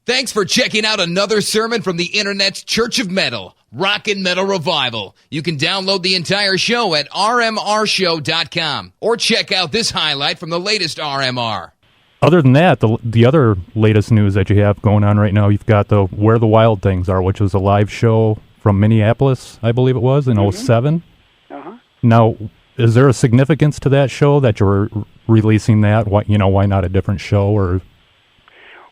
Thanks for checking out another sermon from the Internet's Church of Metal, Rockin' Metal Revival. You can download the entire show at rmrshow.com or check out this highlight from the latest RMR. Other than that, the other latest news that you have going on right now, you've got the Where the Wild Things Are, which was a live show from Minneapolis, I believe it was, in '07. Uh-huh. Now, is there a significance to that show that you're releasing that? Why not a different show? Or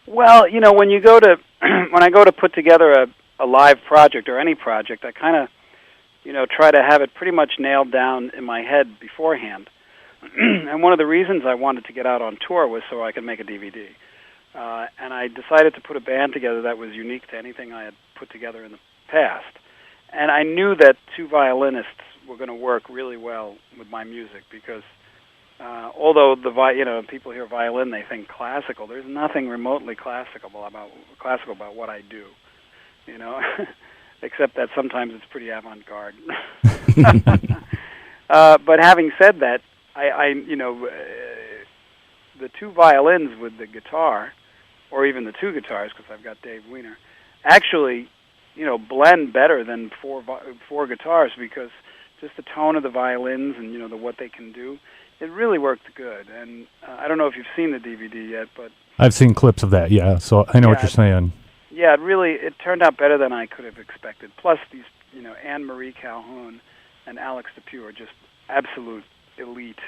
Well, when you go to when I go to put together a live project or any project, I kind of try to have it pretty much nailed down in my head beforehand. And one of the reasons I wanted to get out on tour was so I could make a DVD. And I decided to put a band together that was unique to anything I had put together in the past. And I knew that two violinists were going to work really well with my music because although people hear violin, they think classical. There's nothing remotely classical about what I do, except that sometimes it's pretty avant-garde. But having said that, the two violins with the guitar, or even the two guitars, because I've got Dave Weiner, actually, blend better than four guitars because just the tone of the violins and what they can do, it really worked good. And I don't know if you've seen the DVD yet, but I've seen clips of that, yeah. So I know what you're saying. Yeah, it turned out better than I could have expected. Plus, these Anne Marie Calhoun and Alex DePue are just absolute elite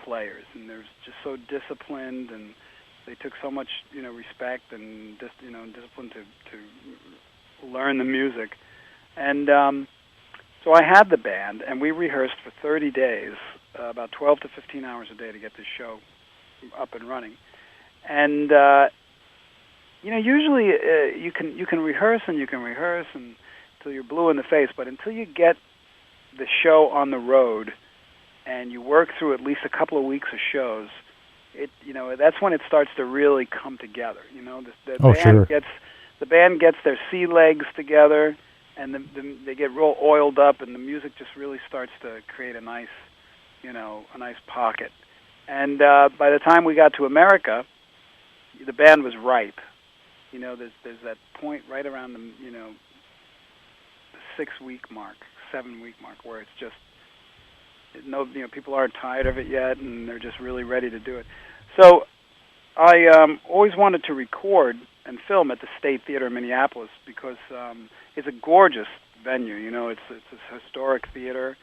players, and they're just so disciplined, and they took so much respect and discipline to learn the music. And so I had the band, and we rehearsed for 30 days, about 12 to 15 hours a day to get this show up and running. And usually you can rehearse until you're blue in the face, but until you get the show on the road and you work through at least a couple of weeks of shows, that's when it starts to really come together. The band gets their sea legs together, and they get real oiled up, and the music just really starts to create a nice pocket. And by the time we got to America, the band was ripe. There's that point right around the 6-week mark, 7-week mark, where it's just people aren't tired of it yet, and they're just really ready to do it. So I always wanted to record and film at the State Theater in Minneapolis because it's a gorgeous venue. It's a historic theater,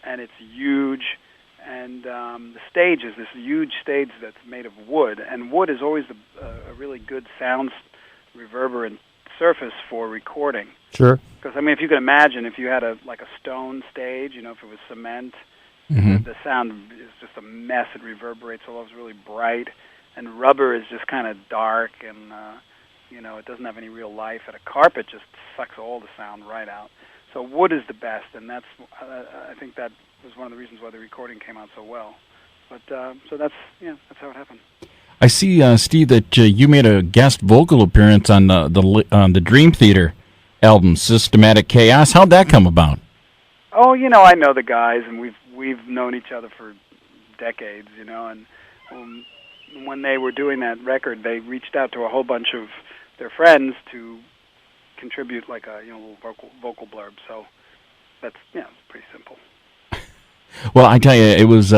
and it's huge. And the stage is this huge stage that's made of wood, and wood is always a really good sound reverberant surface for recording. Sure. Because if you can imagine, if you had a stone stage, if it was cement, the sound is just a mess. It reverberates, although it's really bright. And rubber is just kind of dark, and it doesn't have any real life. And a carpet just sucks all the sound right out. So wood is the best, and that's I think that was one of the reasons why the recording came out so well. But so that's how it happened. I see, Steve, that you made a guest vocal appearance on the Dream Theater album, Systematic Chaos. How'd that come about? Oh, I know the guys, and we've known each other for decades, and when they were doing that record, they reached out to a whole bunch of their friends to contribute like a little vocal blurb. So that's pretty simple. Well, I tell you, it was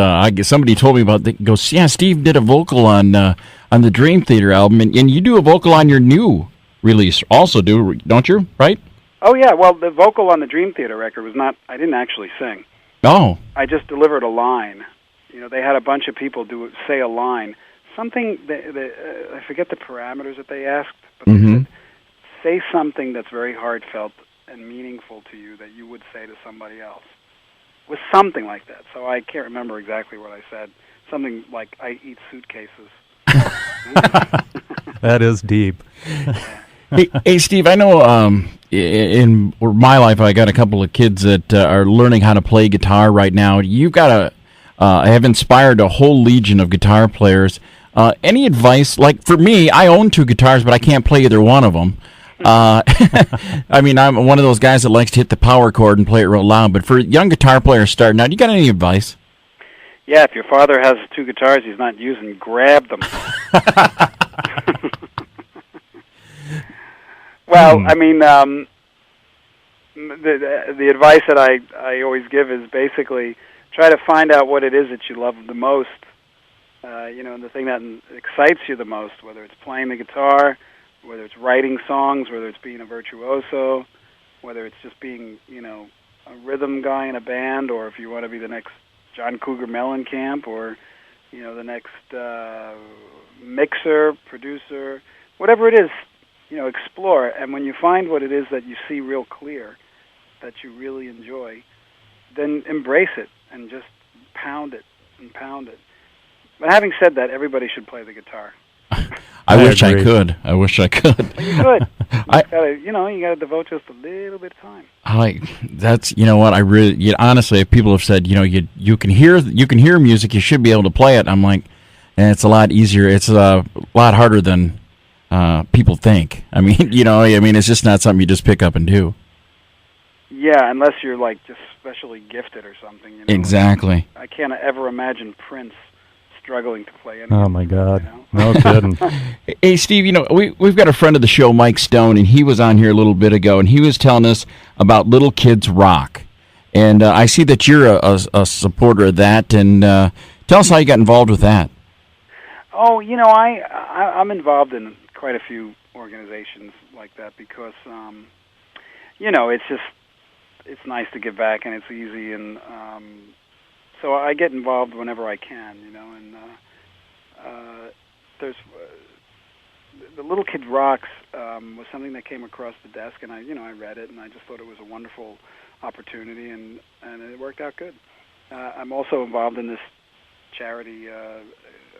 somebody told me about it. Goes, yeah, Steve did a vocal on the Dream Theater album, and you do a vocal on your new release also, don't you? Right? Oh yeah. Well, the vocal on the Dream Theater record was not. I didn't actually sing. Oh. I just delivered a line. They had a bunch of people say a line. Something I forget the parameters that they asked, but they said, say something that's very heartfelt and meaningful to you that you would say to somebody else. It was something like that. So I can't remember exactly what I said. Something like, I eat suitcases. That is deep. Hey, Steve, I know in my life I got a couple of kids that are learning how to play guitar right now. You've got have inspired a whole legion of guitar players. Any advice? Like, for me, I own 2 guitars, but I can't play either one of them. I'm one of those guys that likes to hit the power chord and play it real loud. But for young guitar players starting out, you got any advice? Yeah, if your father has 2 guitars he's not using, grab them. Well, I mean, the advice that I always give is basically try to find out what it is that you love the most, and the thing that excites you the most, whether it's playing the guitar, whether it's writing songs, whether it's being a virtuoso, whether it's just being, a rhythm guy in a band, or if you want to be the next John Cougar Mellencamp, or, the next mixer, producer, whatever it is, explore. And when you find what it is that you see real clear, that you really enjoy, then embrace it and just pound it and pound it. But having said that, everybody should play the guitar. I wish I could. I wish I could. Well, you could. You gotta devote just a little bit of time. That's what I really honestly, if people have said you can hear music, you should be able to play it. I'm like, it's a lot easier. It's a lot harder than people think. I mean, it's just not something you just pick up and do. Yeah, unless you're just specially gifted or something. Exactly. I can't ever imagine Prince struggling to play anything. Oh my God! No kidding. Hey, Steve, we've got a friend of the show, Mike Stone, and he was on here a little bit ago, and he was telling us about Little Kids Rock, and I see that you're a supporter of that, and tell us how you got involved with that. Oh, I'm involved in quite a few organizations like that because, it's nice to give back and it's easy, and so I get involved whenever I can, and there's the Little Kid Rocks was something that came across the desk, and I read it, and I just thought it was a wonderful opportunity, and it worked out good. I'm also involved in this charity,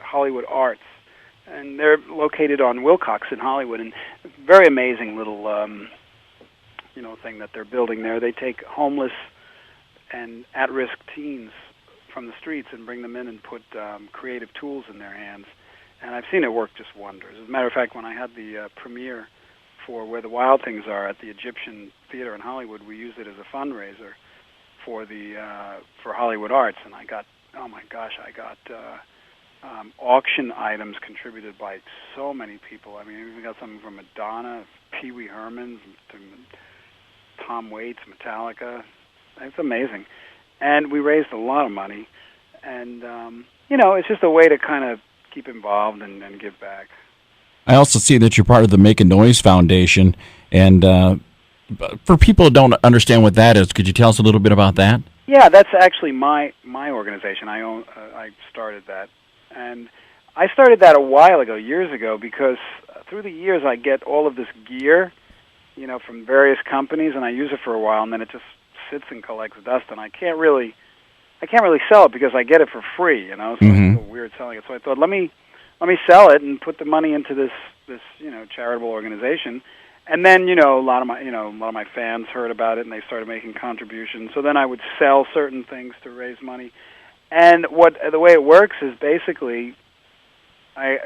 Hollywood Arts, and they're located on Wilcox in Hollywood, and very amazing little thing that they're building there. They take homeless and at-risk teens from the streets and bring them in and put creative tools in their hands. And I've seen it work just wonders. As a matter of fact, when I had the premiere for Where the Wild Things Are at the Egyptian Theater in Hollywood, we used it as a fundraiser for for Hollywood Arts, and I got auction items contributed by so many people. I mean, we got something from Madonna, Pee Wee Herman, Tom Waits, Metallica. It's amazing. And we raised a lot of money. And, it's just a way to kind of keep involved and give back. I also see that you're part of the Make a Noise Foundation. And for people who don't understand what that is, could you tell us a little bit about that? Yeah, that's actually my organization. I started that. And I started that a while ago, years ago, because through the years I get all of this gear, from various companies, and I use it for a while, and then it just sits and collects dust, and I can't really sell it because I get it for free, so it's a little weird selling it. So I thought, let me sell it and put the money into this charitable organization. And then a lot of my fans heard about it, and they started making contributions. So then I would sell certain things to raise money. And the way it works is basically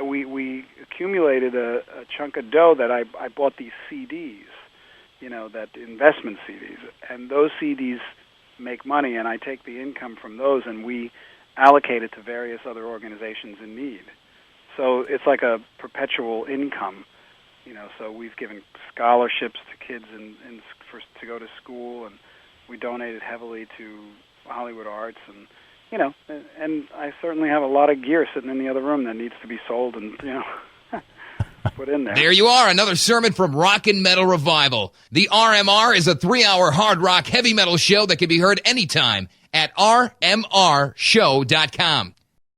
we accumulated a chunk of dough that I bought these CDs, that investment CDs, and those CDs make money, and I take the income from those and we allocate it to various other organizations in need. So it's like a perpetual income, so we've given scholarships to kids to go to school, and we donated heavily to Hollywood Arts, and and I certainly have a lot of gear sitting in the other room that needs to be sold and, put in there. There you are, another sermon from Rockin' Metal Revival. The RMR is a 3-hour hard rock heavy metal show that can be heard anytime at rmrshow.com.